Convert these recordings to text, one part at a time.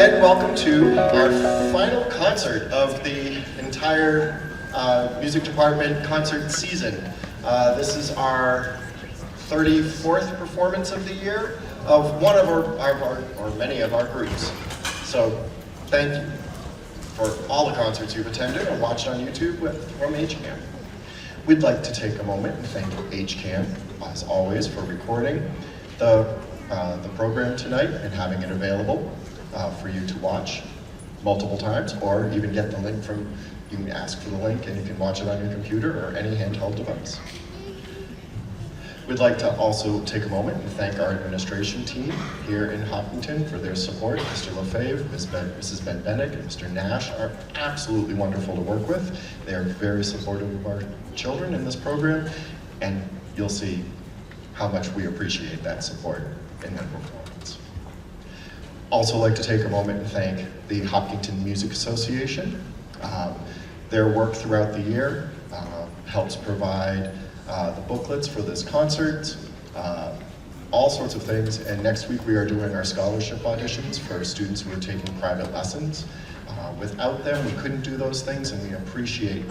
and welcome to our final concert of the entire music department concert season. This is our 34th performance of the year of one of or many of our groups. So thank you for all the concerts you've attended or watched on YouTube from HCAM. We'd like to take a moment and thank HCAM, as always, for recording the program tonight and having it available for you to watch multiple times, or even get the link from, you can ask for the link and you can watch it on your computer or any handheld device. We'd like to also take a moment and thank our administration team here in Hopkinton for their support. Mr. Lefebvre, Mrs. Benbenek, and Mr. Nash are absolutely wonderful to work with. They are very supportive of our children in this program, and you'll see how much we appreciate that support in their performance. Also like to take a moment and thank the Hopkinton Music Association. Their work throughout the year helps provide the booklets for this concert, all sorts of things. And next week we are doing our scholarship auditions for students who are taking private lessons. Without them, we couldn't do those things, and we appreciate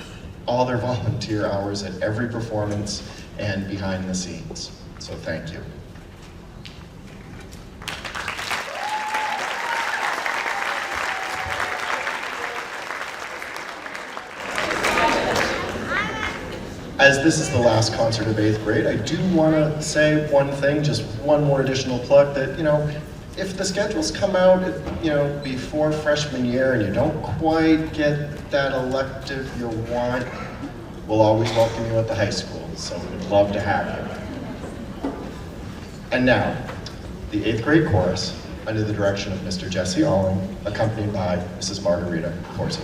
all their volunteer hours at every performance and behind the scenes. So thank you. As this is the last concert of 8th grade, I do want to say one thing, just one more additional plug, that, if the schedules come out, before freshman year and you don't quite get that elective you want, we'll always welcome you at the high school, so we'd love to have you. And now, the 8th grade chorus, under the direction of Mr. Jesse Allen, accompanied by Mrs. Margarita Corsi.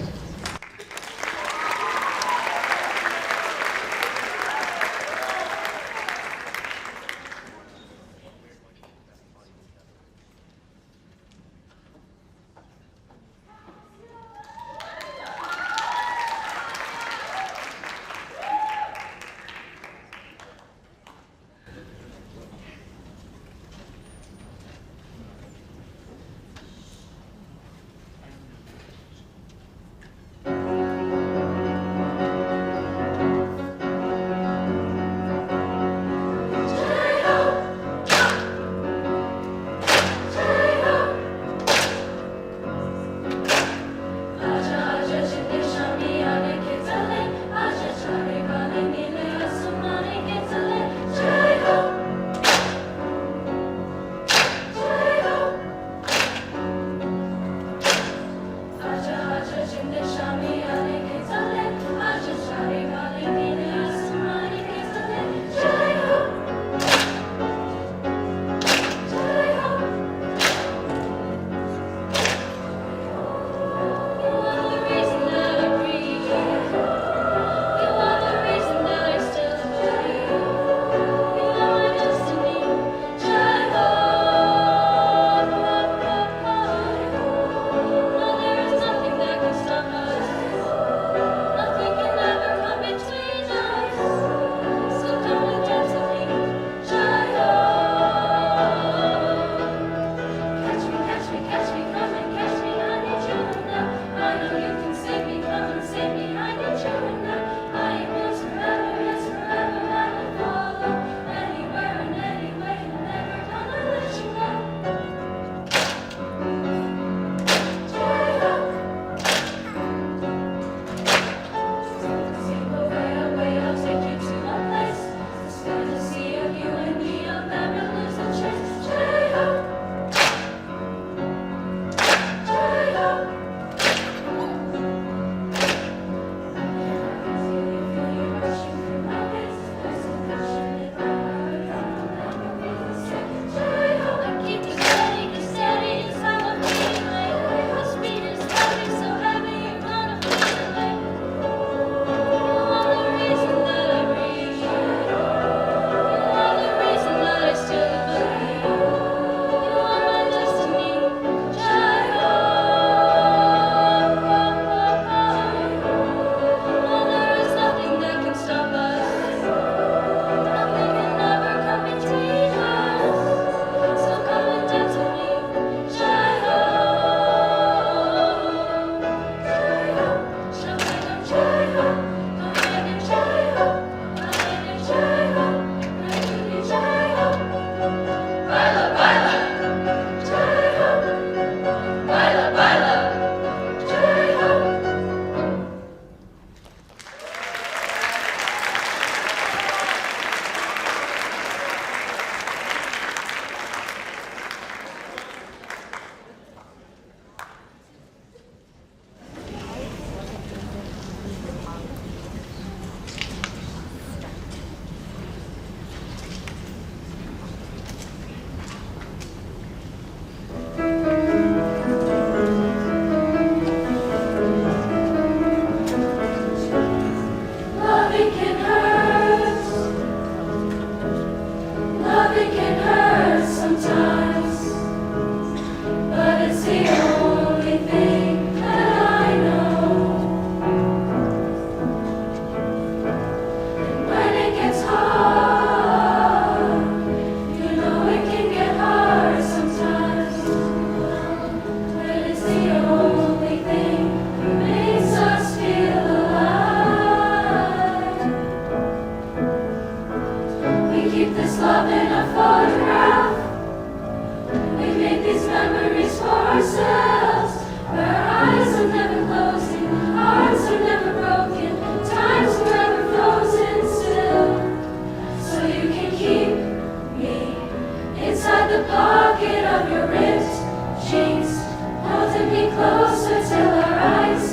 closer till our eyes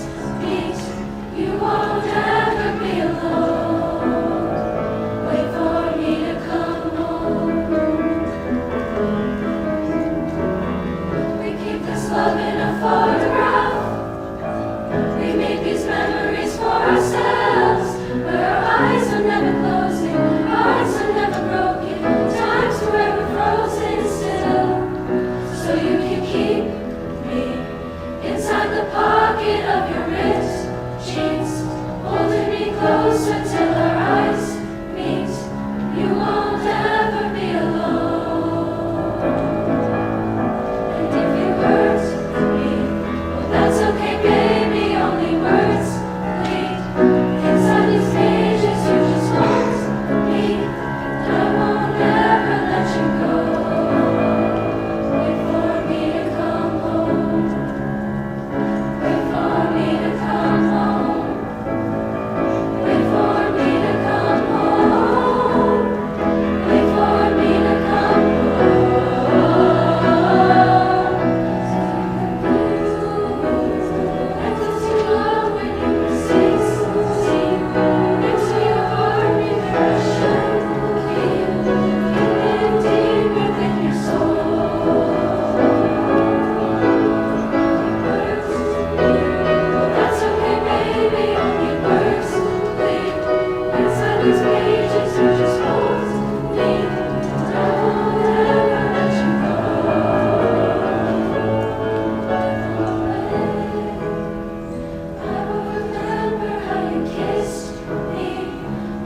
meet. You won't ever be alone. Wait for me to come home. We keep this love in a photograph. We make these memories for ourselves, where our eyes are never closing, hearts are never broken, time's forever frozen still. So you can keep me inside the pocket of your wrist sheets, holding me closer till our eyes meet. You won't ever be alone. And if you hurt me, well, that's okay, baby. Only words bleed inside these pages. You just want me, and I won't ever let you go. Wait for me to come home. Wait for me to come home. Wait for me to come home. Wait for me to come home. Next to love when you were 16. Next to your heart, me where I should be. Feeling deep within your soul. Words bleed, that's okay, baby. Only words bleed inside these pages. You just hold me, and I won't ever let you go. I will remember how you kissed me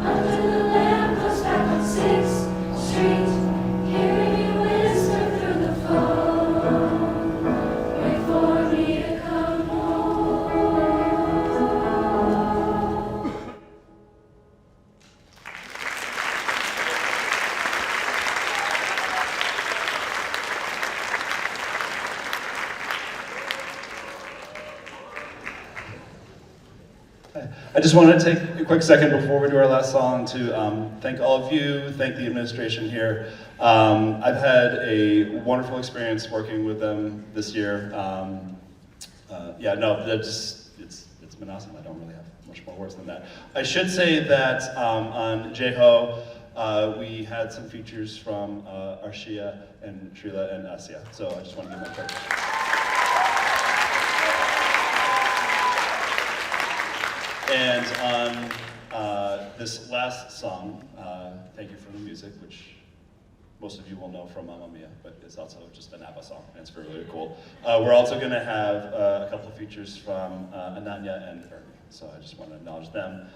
under the lamppost back on 6th Street, hearing you whisper through the phone. Wait for me to come home. I just want to take a quick second before we do our last song to thank all of you, thank the administration here. I've had a wonderful experience working with them this year. Yeah, no, it's been awesome. I don't really have much more words than that. I should say that on Jeho, we had some features from Arshia and Srila and Asya. So I just want to give my credit. And on this last song, Thank You for the Music, which most of you will know from Mamma Mia, but it's also just an ABBA song, and it's really cool. We're also going to have a couple of features from Ananya and Ernie, so I just want to acknowledge them.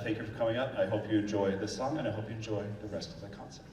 Thank you for coming up. I hope you enjoy this song, and I hope you enjoy the rest of the concert.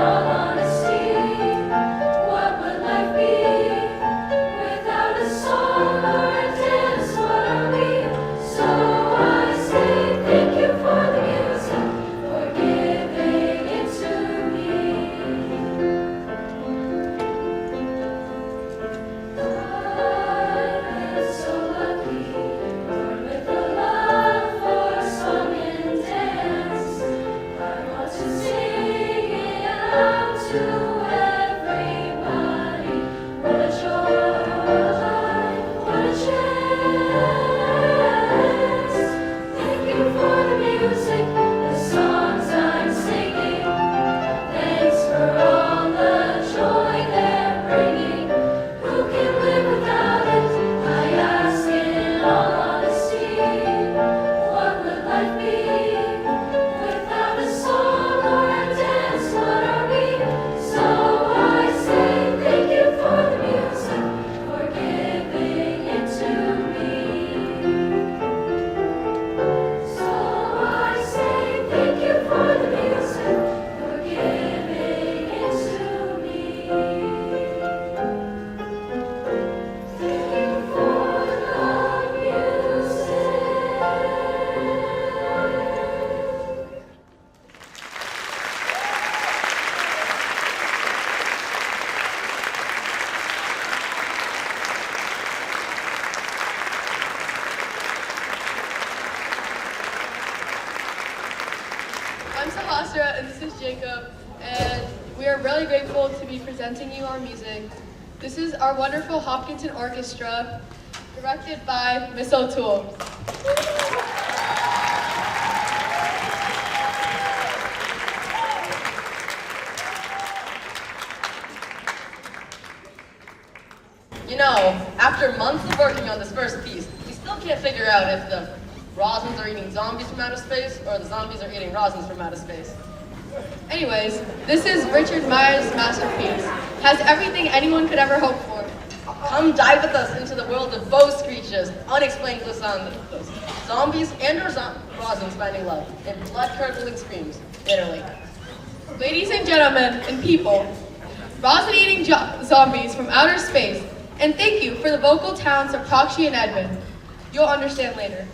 all honesty, what would life be without a song or a dance? What are we? So I say thank you for the music, for giving it to me. I've been so lucky, born with a love for song and dance. I want to sing it out to everybody. What a joy, what a chance. Thank you for the music, the songs I'm singing. Thanks for all the joy they're bringing. Who can live without it? I ask in all honesty, what would life be without a song or a dance? What are we? So I say thank you for the music, for giving it to me. So I say thank you for the music, for giving it to me. Thank you for the music. I'm Sahasra and this is Jacob, and we are really grateful to be presenting you our music. This is our wonderful Hopkinton Orchestra, directed by Miss O'Toole. You know, after months of working on this first piece, we still can't figure out if the Rosins are eating zombies from outer space or the zombies are eating Rosins from outer space. Anyways, this is Richard Meyer's masterpiece. Has everything anyone could ever hope for. Come dive with us into the world of bow screeches, unexplained glissandos, zombies and or Rosins finding love, and blood-curdling screams, literally. Ladies and gentlemen and people, rosin-eating zombies from outer space, and thank you for the vocal talents of Prakshi and Edmund. You'll understand later.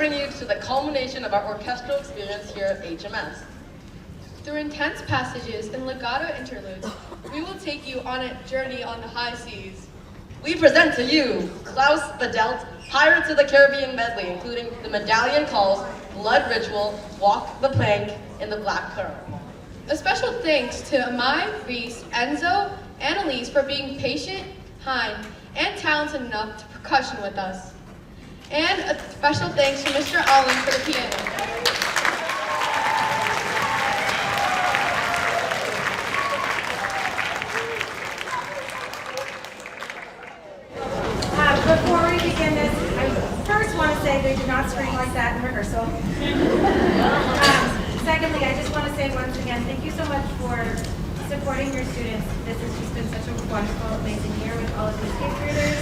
bring you to the culmination of our orchestral experience here at HMS. Through intense passages and legato interludes, we will take you on a journey on the high seas. We present to you Klaus the Delt, Pirates of the Caribbean medley, including The Medallion Calls, Blood Ritual, Walk the Plank, and The Black Pearl. A special thanks to Amai, Reese, Enzo, and Elise for being patient, kind, and talented enough to percussion with us. And a special thanks to Mr. Allen for the piano. Before we begin this, I first want to say they did not scream like that in rehearsal. Secondly, I just want to say once again, thank you so much for supporting your students. This has just been such a wonderful, amazing year with all of these eighth graders,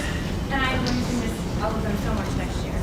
and I'm going to miss all of them so much next year.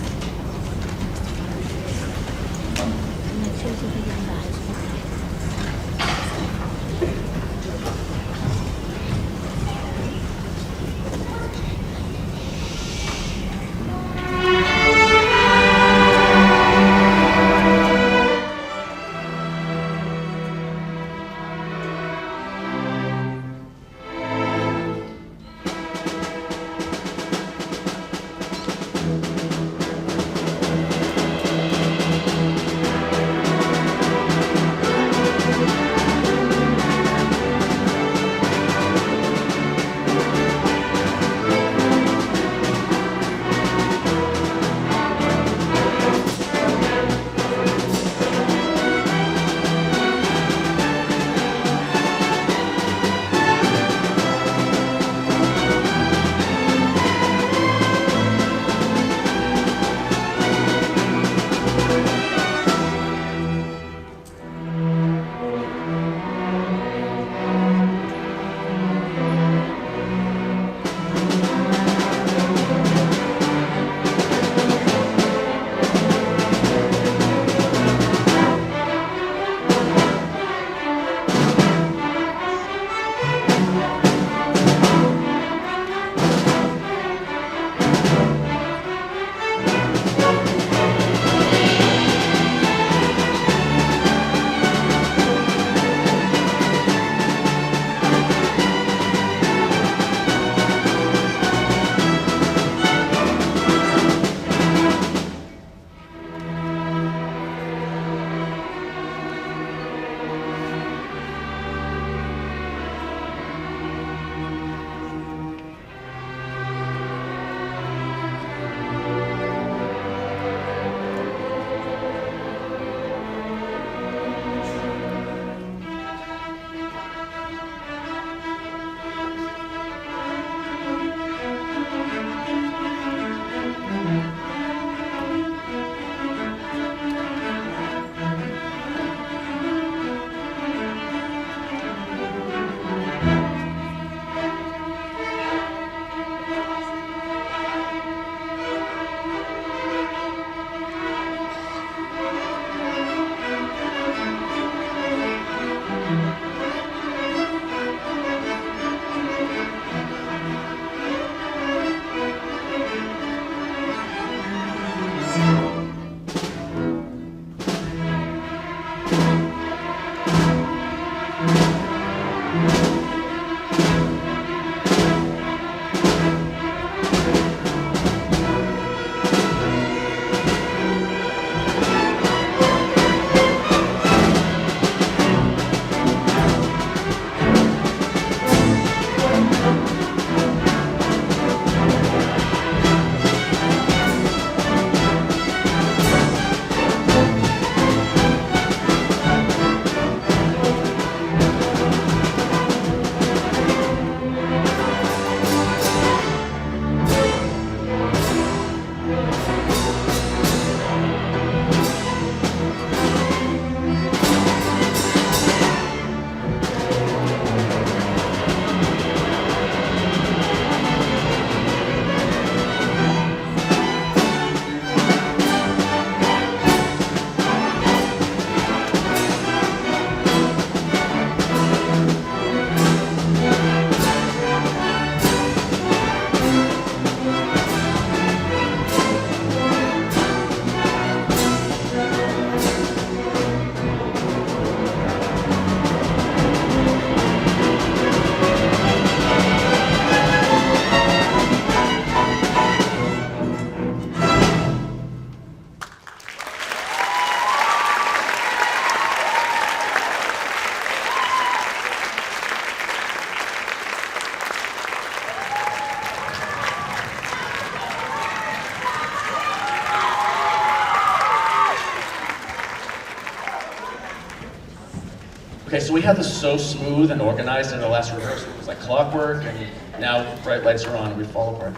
Okay, so we had this so smooth and organized in our last rehearsal. It was like clockwork, and now bright lights are on and we fall apart.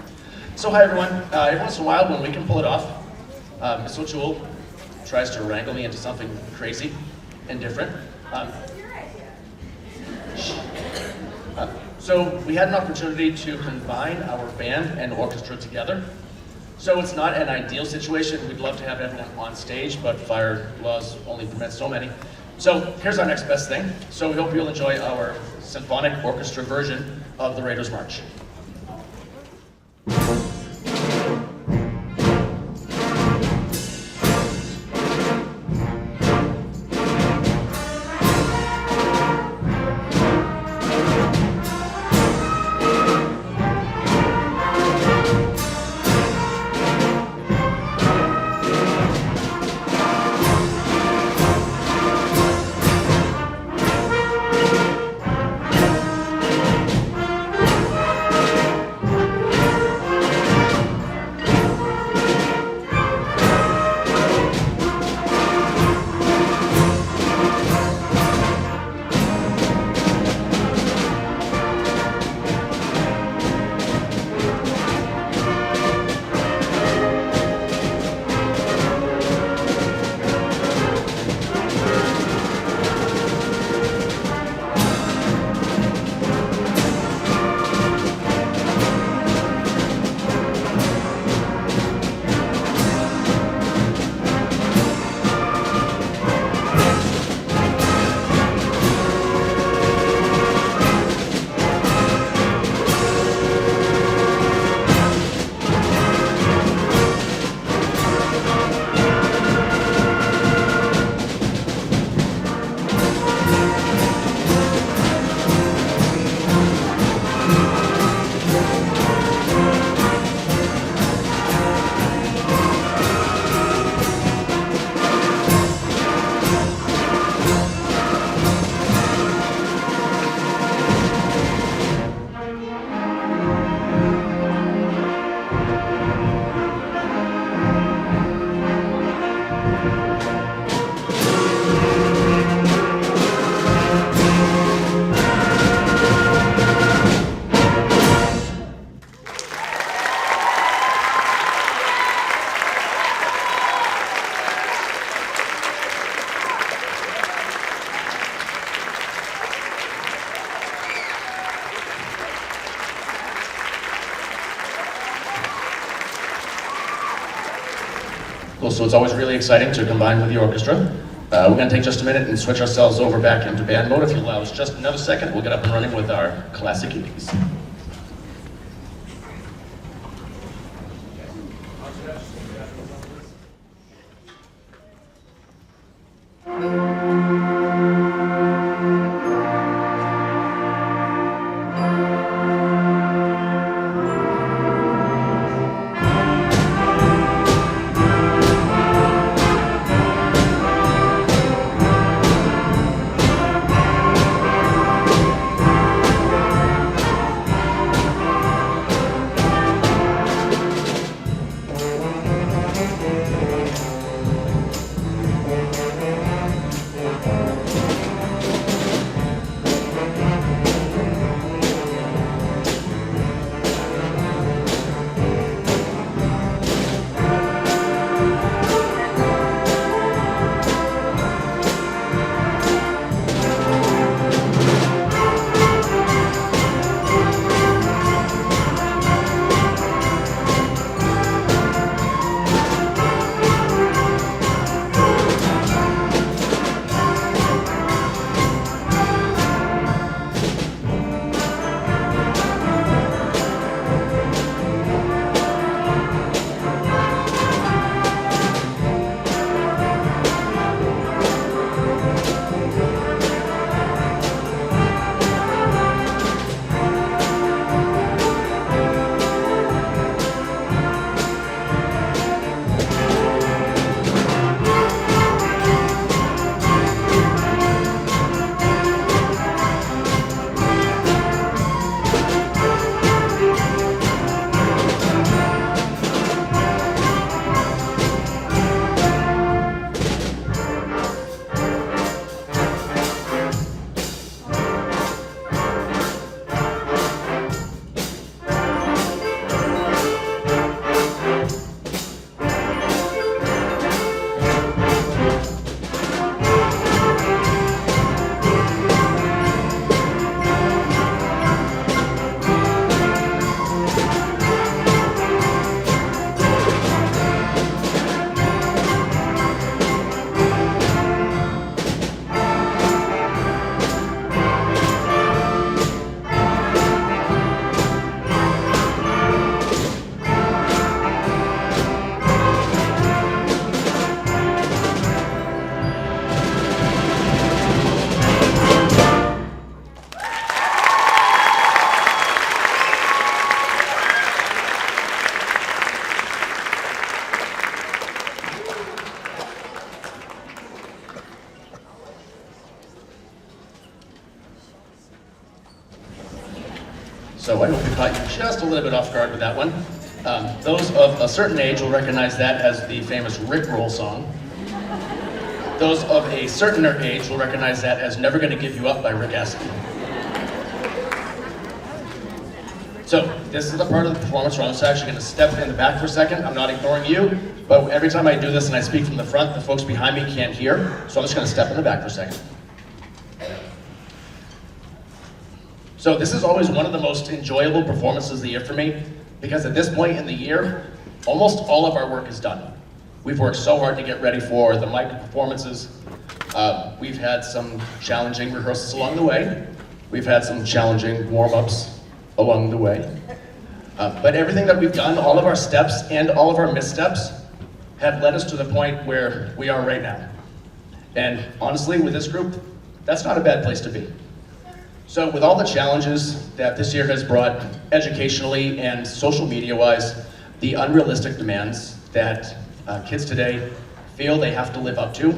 So hi everyone. Every once in a while when we can pull it off, Miss O'Toole tries to wrangle me into something crazy and different. So we had an opportunity to combine our band and orchestra together. So it's not an ideal situation. We'd love to have everyone on stage, but fire laws only permit so many. So here's our next best thing. So we hope you'll enjoy our symphonic orchestra version of the Raiders March. Cool, so it's always really exciting to combine with the orchestra. We're going to take just a minute and switch ourselves over back into band mode. If you allow us just another second, we'll get up and running with our classic 80s. So I hope we caught you just a little bit off guard with that one. Those of a certain age will recognize that as the famous Rickroll song. Those of a certainer age will recognize that as Never Gonna Give You Up by Rick Astley. So this is the part of the performance where I'm just actually going to step in the back for a second. I'm not ignoring you, but every time I do this and I speak from the front, the folks behind me can't hear, so I'm just going to step in the back for a second. So this is always one of the most enjoyable performances of the year for me, because at this point in the year, almost all of our work is done. We've worked so hard to get ready for the mic performances. We've had some challenging rehearsals along the way. We've had some challenging warm-ups along the way. But everything that we've done, all of our steps and all of our missteps have led us to the point where we are right now. And honestly, with this group, that's not a bad place to be. So with all the challenges that this year has brought educationally and social media-wise, the unrealistic demands that kids today feel they have to live up to,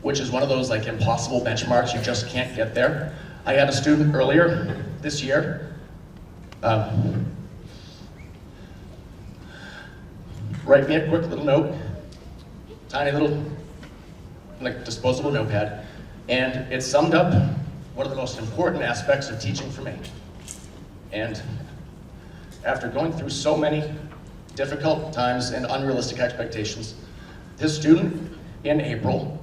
which is one of those like impossible benchmarks, you just can't get there. I had a student earlier this year write me a quick little note, tiny little like disposable notepad, and it summed up one of the most important aspects of teaching for me. And after going through so many difficult times and unrealistic expectations, this student in April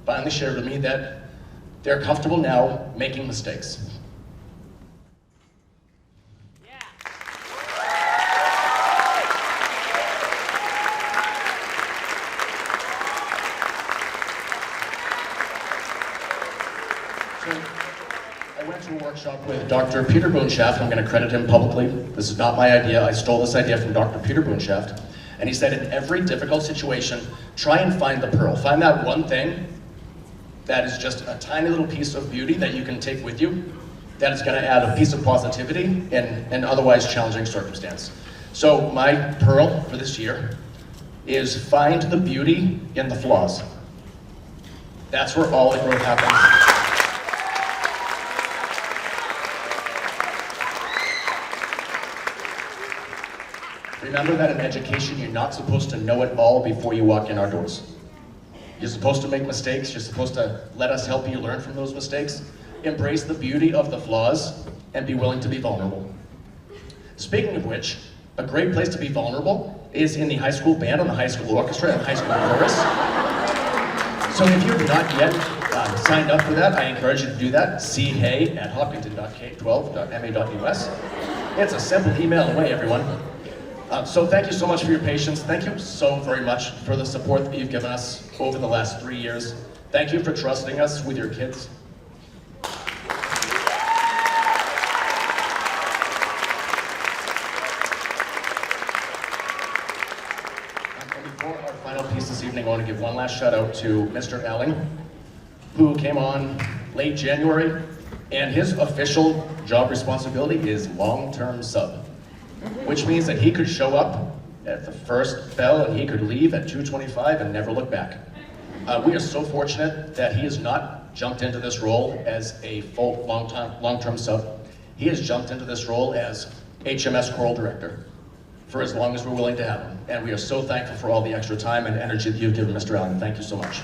finally shared with me that they're comfortable now making mistakes. I went to a workshop with Dr. Peter Boonshaft. I'm going to credit him publicly. This is not my idea. I stole this idea from Dr. Peter Boonshaft. And he said, in every difficult situation, try and find the pearl. Find that one thing that is just a tiny little piece of beauty that you can take with you, that is going to add a piece of positivity in an otherwise challenging circumstance. So my pearl for this year is find the beauty in the flaws. That's where all the growth happens. Remember that in education, you're not supposed to know it all before you walk in our doors. You're supposed to make mistakes. You're supposed to let us help you learn from those mistakes. Embrace the beauty of the flaws and be willing to be vulnerable. Speaking of which, a great place to be vulnerable is in the high school band, and the high school orchestra, and the high school chorus. So if you've not yet signed up for that, I encourage you to do that. chey@hopkinton.k12.ma.us. It's a simple email away, everyone. So thank you so much for your patience. Thank you so very much for the support that you've given us over the last 3 years. Thank you for trusting us with your kids. And before our final piece this evening, I want to give one last shout out to Mr. Elling, who came on late January, and his official job responsibility is long-term sub, which means that he could show up at the first bell and he could leave at 2:25 and never look back. We are so fortunate that he has not jumped into this role as a full long-term sub. He has jumped into this role as HMS choral director for as long as we're willing to have him. And we are so thankful for all the extra time and energy that you've given Mr. Allen. Thank you so much.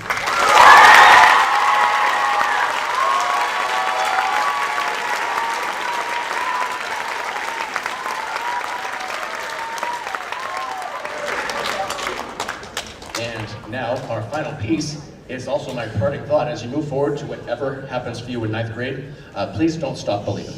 Now, our final piece is also my parting thought. As you move forward to whatever happens for you in 9th grade, please don't stop believing.